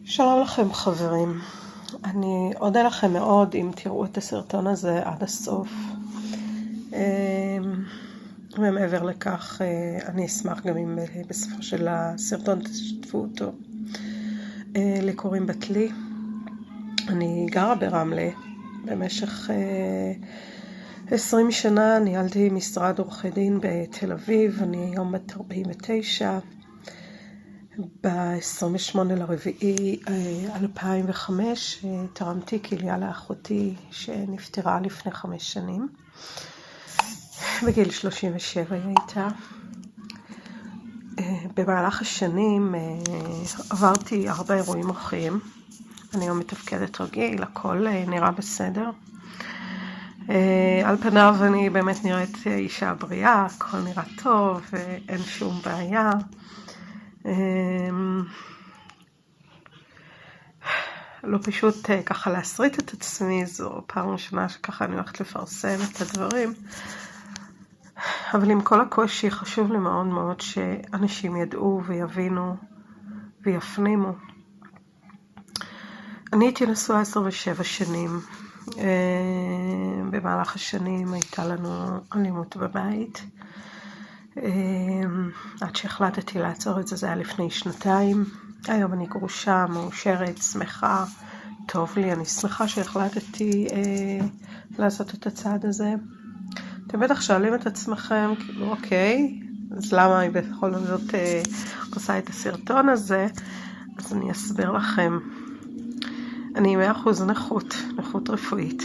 שלום לכם חברים, אני אודה לכם מאוד אם תראו את הסרטון הזה עד הסוף. ומעבר לכך אני אשמח גם אם בסופו של הסרטון תשתפו אותו. לי קוראים בתלי, אני גרה ברמלה. במשך 20 שנה ניהלתי משרד עורכי דין בתל אביב. אני היום בת 49. ב-28 לרביעי 2005 תרמתי כליה לאחותי שנפטרה לפני 5 שנים. בגיל 37 היא הייתה. במהלך השנים עברתי הרבה אירועים מוחיים. אני היום מתפקדת רגיל, הכל נראה בסדר. על פניו אני באמת נראית אישה בריאה, הכל נראה טוב, אין שום בעיה. לא פשוט ככה להסריט את עצמי, זו פעם ראשונה שככה אני הולכת לפרסם את הדברים. אבל עם כל הקושי חשוב לי מאוד מאוד שאנשים ידעו ויבינו ויפנימו. אני הייתי נשואה 27 שנים. במהלך השנים הייתה לנו אלימות בבית. עד שהחלטתי לעצור את זה, זה היה לפני 2 היום אני גרושה, מאושרת, שמחה, טוב לי. אני שמחה שהחלטתי לעשות את הצעד הזה. אתם בטח שואלים את עצמכם, כאילו אוקיי, אז למה היא בכל זאת עושה את הסרטון הזה? אז אני אסביר לכם. אני 100% נכות רפואית.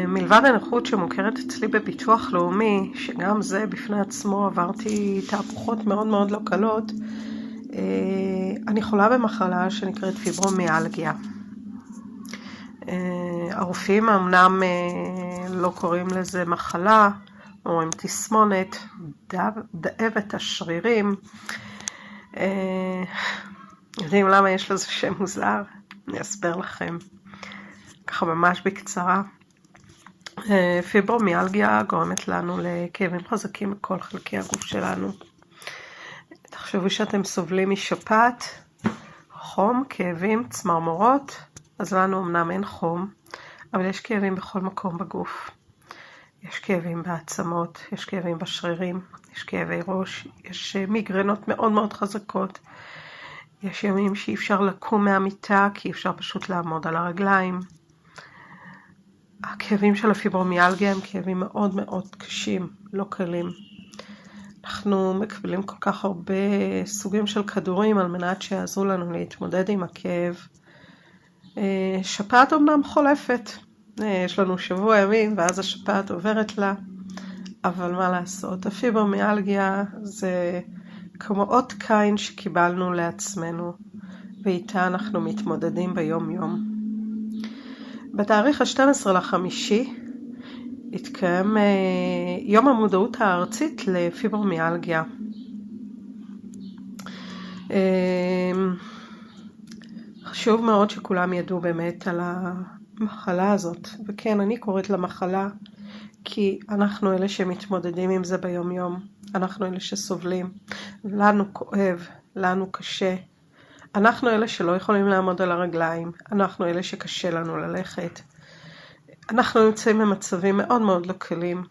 מלבד הנכות שמוכרת אצלי בביטוח לאומי, שגם זה בפני עצמו עברתי תהפוכות מאוד מאוד לא קלות, אני חולה במחלה שנקראת פיברומיאלגיה. הרופאים אמנם לא קוראים לזה מחלה, אומרים תסמונת, דאבת השרירים. יודעים למה יש לזה שם מוזר? אני אסביר לכם ככה ממש בקצרה. פיברומיאלגיה גורמת לנו לכאבים חזקים בכל חלקי הגוף שלנו. תחשבו שאתם סובלים משפעת, חום, כאבים, צמרמורות. אז לנו אמנם אין חום, אבל יש כאבים בכל מקום בגוף. יש כאבים בעצמות, יש כאבים בשרירים, יש כאבי ראש, יש מיגרנות מאוד מאוד חזקות. יש ימים שאי אפשר לקום מהמיטה, כי אי אפשר פשוט לעמוד על הרגליים. הכאבים של הפיברומיאלגיה הם כאבים מאוד מאוד קשים, לא קלים. אנחנו מקבלים כל כך הרבה סוגים של כדורים על מנת שיעזרו לנו להתמודד עם הכאב. שפעת אמנם חולפת. יש לנו שבוע ימים ואז השפעת עוברת לה. אבל מה לעשות? הפיברומיאלגיה זה כמו אות קין שקיבלנו לעצמנו, ואיתה אנחנו מתמודדים ביום יום. בתאריך ה-12/5 התקיים יום המודעות הארצית לפיברומיאלגיה. חשוב מאוד שכולם ידעו באמת על המחלה הזאת. וכן, אני קוראת למחלה כי אנחנו אלה שמתמודדים עם זה ביום יום. אנחנו אלה שסובלים. לנו כואב, לנו קשה. אנחנו אלה שלא יכולים לעמוד על הרגליים. אנחנו אלה שקשה לנו ללכת. אנחנו נמצאים במצבים מאוד מאוד לא קלים.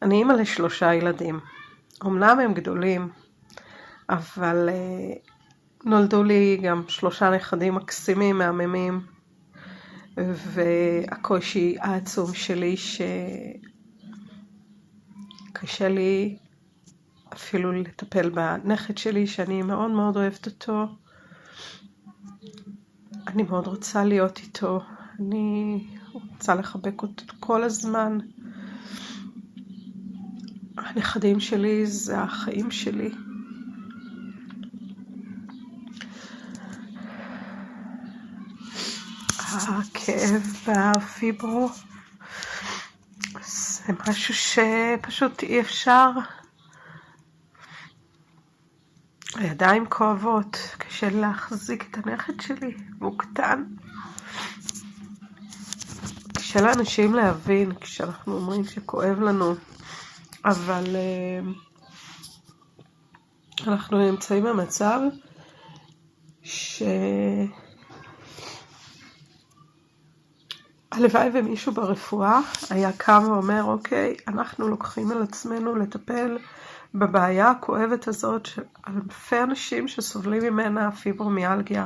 אני אימא ל3 ילדים. אמנם הם גדולים, אבל נולדו לי גם 3 נכדים מקסימים, מהממים. והקושי העצום שלי שקשה לי אפילו לטפל בנכד שלי, שאני מאוד מאוד אוהבת אותו. אני מאוד רוצה להיות איתו. אני רוצה לחבק אותו כל הזמן. הנכדים שלי זה החיים שלי. הכאב והפיברו זה משהו שפשוט אי אפשר. הידיים כואבות, קשה להחזיק את הנכד שלי, הוא קטן. קשה לאנשים להבין כשאנחנו אומרים שכואב לנו, אבל אנחנו נמצאים במצב הלוואי ומישהו ברפואה היה קם ואומר, אוקיי, אנחנו לוקחים על עצמנו לטפל בבעיה הכואבת הזאת של אלפי אנשים שסובלים ממנה פיברומיאלגיה.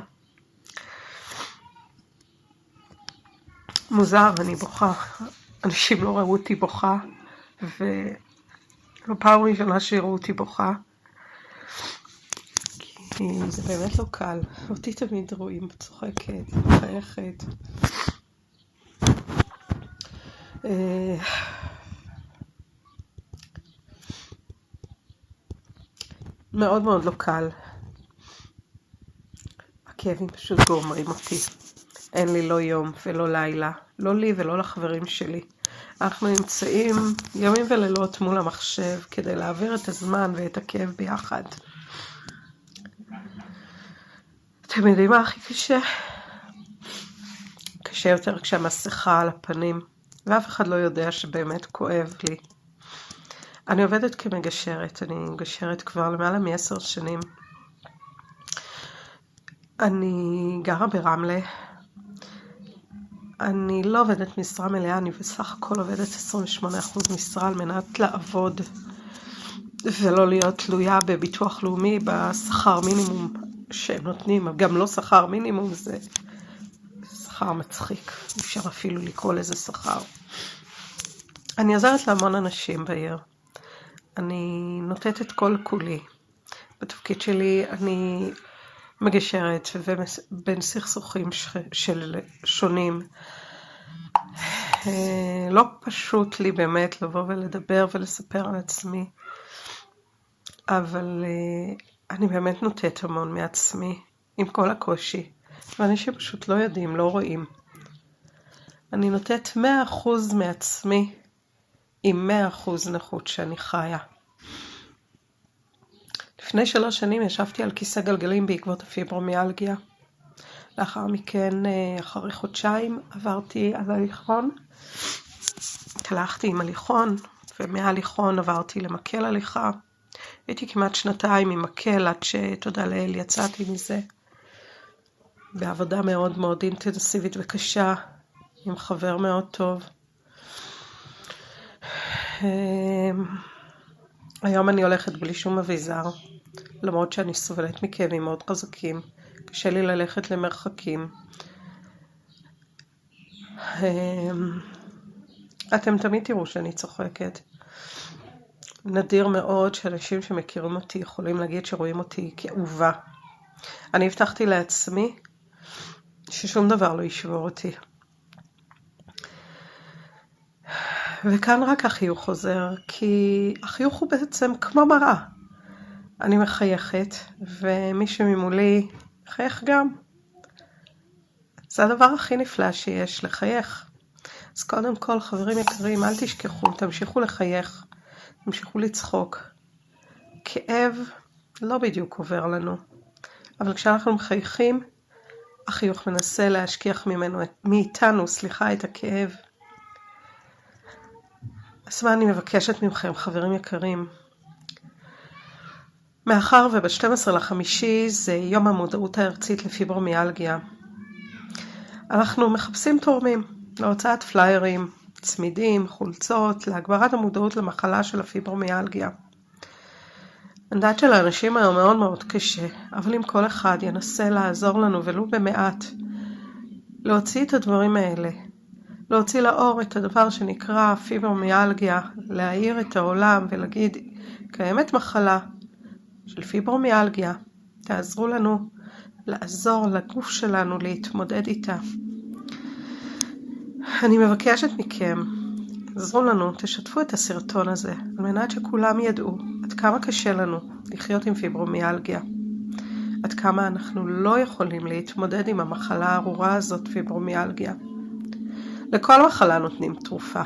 מוזר, אני בוכה. אנשים לא ראו אותי בוכה, ולא פעם ראשונה שיראו אותי בוכה. כי זה באמת לא קל. אותי תמיד רואים צוחקת, מחייכת. מאוד מאוד לא קל. הכאבים פשוט גומרים אותי. אין לי לא יום ולא לילה, לא לי ולא לחברים שלי. אנחנו נמצאים ימים ולילות מול המחשב כדי להעביר את הזמן ואת הכאב ביחד. אתם יודעים מה הכי קשה? קשה יותר כשהמסכה על הפנים, ואף אחד לא יודע שבאמת כואב לי. אני עובדת כמגשרת, אני מגשרת כבר למעלה מ10 שנים. אני גרה ברמלה. אני לא עובדת משרה מלאה, אני בסך הכל עובדת 28% משרה על מנת לעבוד ולא להיות תלויה בביטוח לאומי, בשכר מינימום שהם נותנים. גם לא שכר מינימום, זה שכר מצחיק, אפשר אפילו לקרוא לזה שכר. אני עוזרת להמון אנשים בעיר. אני נותנת את כל כולי. בתפקיד שלי אני מגשרת בין סכסוכים של שונים. לא פשוט לי באמת לבוא ולדבר ולספר על עצמי, אבל אני באמת נותנת המון מעצמי, עם כל הקושי, ואנשים פשוט לא יודעים, לא רואים. אני נותנת 100% מעצמי, עם 100% נכות שאני חיה. לפני 3 שנים ישבתי על כיסא גלגלים בעקבות הפיברומיאלגיה. לאחר מכן, אחרי חודשיים, עברתי על הליכון. הלכתי עם הליכון, ומההליכון עברתי למקל הליכה. הייתי כמעט 2 עם מקל, עד שתודה לאל יצאתי מזה. בעבודה מאוד מאוד אינטנסיבית וקשה, עם חבר מאוד טוב. היום אני הולכת בלי שום אביזר, למרות שאני סובלת מכאבים מאוד חזקים. קשה לי ללכת למרחקים. אתם תמיד תראו שאני צוחקת. נדיר מאוד שאנשים שמכירים אותי יכולים להגיד שרואים אותי כאובה. אני הבטחתי לעצמי ששום דבר לא ישבור אותי. וכאן רק החיוך חוזר, כי החיוך הוא בעצם כמו מראה. אני מחייכת, ומי שממולי מחייך גם. זה הדבר הכי נפלא שיש, לחייך. אז קודם כל, חברים יקרים, אל תשכחו, תמשיכו לחייך, תמשיכו לצחוק. כאב לא בדיוק עובר לנו, אבל כשאנחנו מחייכים, החיוך מנסה להשכיח מאיתנו, את הכאב. אז מה אני מבקשת מכם, חברים יקרים? מאחר וב-12/5 זה יום המודעות הארצית לפיברומיאלגיה. אנחנו מחפשים תורמים להוצאת פליירים, צמידים, חולצות, להגברת המודעות למחלה של הפיברומיאלגיה. אני יודעת שלאנשים היום מאוד מאוד קשה, אבל אם כל אחד ינסה לעזור לנו ולו במעט, להוציא את הדברים האלה, להוציא לאור את הדבר שנקרא פיברומיאלגיה, להאיר את העולם ולהגיד, קיימת מחלה של פיברומיאלגיה, תעזרו לנו לעזור לגוף שלנו להתמודד איתה. אני מבקשת מכם, עזרו לנו, תשתפו את הסרטון הזה, על מנת שכולם ידעו עד כמה קשה לנו לחיות עם פיברומיאלגיה, עד כמה אנחנו לא יכולים להתמודד עם המחלה הארורה הזאת, פיברומיאלגיה. לכל מחלה נותנים תרופה.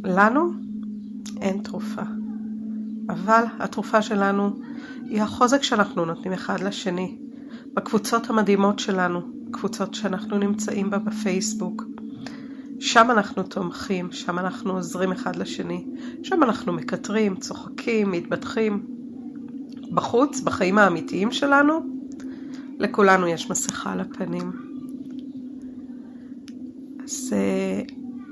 לנו אין תרופה. אבל התרופה שלנו היא החוזק שאנחנו נותנים אחד לשני. בקבוצות המדהימות שלנו, קבוצות שאנחנו נמצאים בה בפייסבוק. שם אנחנו תומכים, שם אנחנו עוזרים אחד לשני. שם אנחנו מקטרים, צוחקים, מתבטחים. בחוץ, בחיים האמיתיים שלנו, לכולנו יש מסכה על הפנים. אז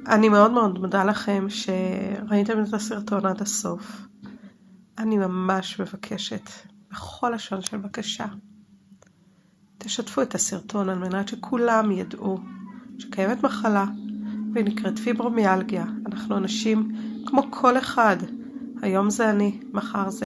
אני מאוד מאוד מודה לכם שראיתם את הסרטון עד הסוף. אני ממש מבקשת, בכל לשון של בקשה, תשתפו את הסרטון על מנת שכולם ידעו שקיימת מחלה והיא נקראת פיברומיאלגיה. אנחנו אנשים כמו כל אחד. היום זה אני, מחר זה